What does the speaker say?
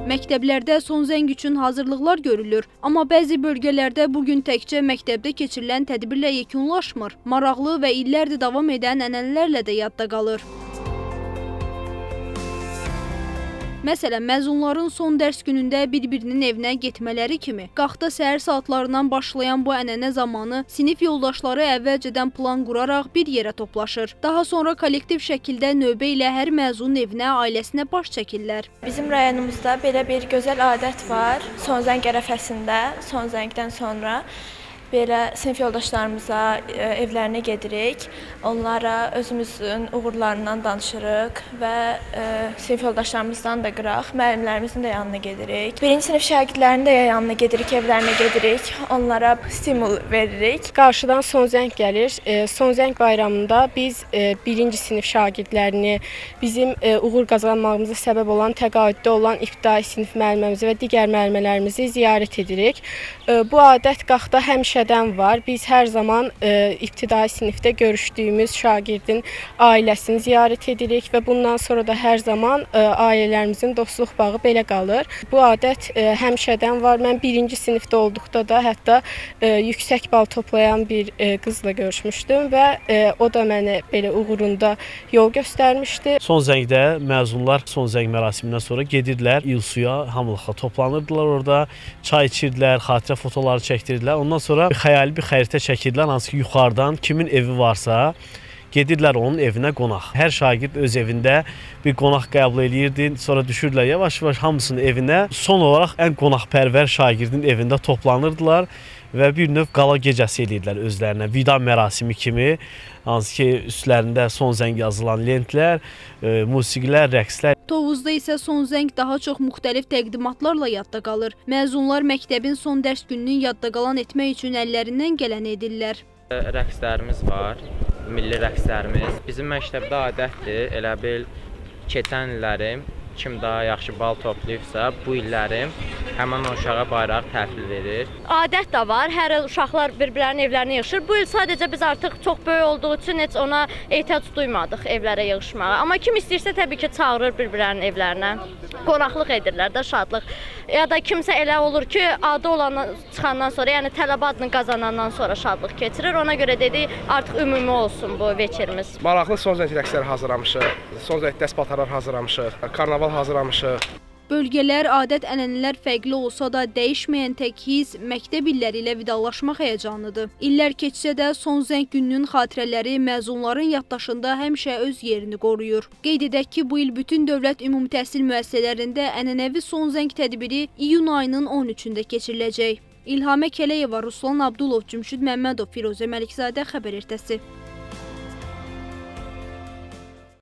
Məktəblərdə son zəng üçün hazırlıqlar görülür, amma bəzi bölgələrdə bugün təkcə məktəbdə keçirilən tədbirlə yekunlaşmır, maraqlı və illərdir davam edən ənənələrlə də yadda qalır. Məsələn, məzunların son dərs günündə bir-birinin evinə getmələri kimi, qaxta səhər saatlarından başlayan bu ənənə zamanı sinif yoldaşları əvvəlcədən plan quraraq bir yerə toplaşır. Daha sonra kollektiv şəkildə növbə ilə hər məzunun evinə, ailəsinə baş çəkirlər. Bizim rayonumuzda belə bir gözəl adət var. Son zəng ərəfəsində, son zəngdən sonra belə sinif yoldaşlarımıza evlərinə gedirik. Onlara özümüzün uğurlarından danışırıq və sinif yoldaşlarımızdan da qıraq, müəllimlərimizin də yanına gedirik. Birinci sinif şagirdlərinin də yanına gedirik, evlərinə gedirik. Onlara stimul veririk. Qarşıdan son zəng gəlir. Son zəng bayramında biz birinci sinif şagirdlərini, bizim uğur qazanmağımıza səbəb olan, təqaüddə olan ibtidai sinif müəlliməmizi və digər müəllimələrimizi ziyarət edirik. Bu adət qaxda həmişədən var. Biz hər zaman ibtidai sinifdə görüşdüyümüz şagirdin ailəsini ziyarət edirik və bundan sonra da hər zaman ailələrimizin dostluq bağı belə qalır. Bu adət həmişədən var. Mən birinci sinifdə olduqda da hətta yüksək bal toplayan bir qızla görüşmüşdüm və o da mənə belə uğurunda yol göstərmişdi. Son zəngdə məzunlar son zəng mərasimindən sonra gedirdilər İlsuya, hamılıqla toplanırdılar orada, çay içirdilər, xatirə fotoları çəkdirdilər. Ondan sonra xəyali bir xəritə çəkirdilər, hansı ki yuxarıdan kimin evi varsa gedirlər onun evinə qonaq. Hər şagird öz evində bir qonaq qəbul edirdi. Sonra düşürdülər yavaş-yavaş hamısının evinə. Son olaraq ən qonaqpərvər şagirdin evində toplanırdılar və bir növ qala gecəsi edirdilər özlərinə. Vida mərasimi kimi, hansı ki üstlərində son zəng yazılan lentlər, musiqilər, rəqslər. Tovuzda isə son zəng daha çox müxtəlif təqdimatlarla yadda qalır. Məzunlar məktəbin son dərs gününün yadda qalan etmək üçün əllərindən gələni edirlər. Rəqslərimiz var, milli rəqslərimiz. Bizim məktəbdə adətdir, elə bil keçən illərim kim daha yaxşı bal toplayıbsa, bu illərim həmin o uşağa bayraq təhvil verir. Adət də var, hər il uşaqlar bir-birlərinin evlərinə yığışır. Bu il sadəcə biz artıq çox böyük olduğu üçün heç ona ehtiyac duymadıq evlərə yığışmağa. Amma kim istəyirsə təbii ki çağırır bir-birlərinin evlərinə. Qonaqlıq edirlər də, şadlıq. Ya da kimsə elə olur ki, adı olandan çıxandan sonra, yəni tələbə adını qazanandan sonra şadlıq keçirir. Ona görə dedik artıq ümumi olsun bu veçirimiz. Maraqlı son zəng rəqsləri hazırlamışıq, son zəng dəst paltarlar hazırlamışıq, karnaval hazırlamışıq. Bölgələr, adət-ənənələr fərqli olsa da dəyişməyən tək his məktəb illəri ilə vidalaşmaq həyəcanıdır. İllər keçsə də son zəng gününün xatirələri məzunların yaddaşında həmişə öz yerini qoruyur. Qeyd edək ki, bu il bütün dövlət ümumi təhsil müəssisələrində ənənəvi son zəng tədbiri iyun ayının 13-də keçiriləcək. İlhamə Kələyeva, Ruslan Abdulov, Cümşüd Məmmədov, Firuzə Məlikzadə, Xəbər Ertəsi.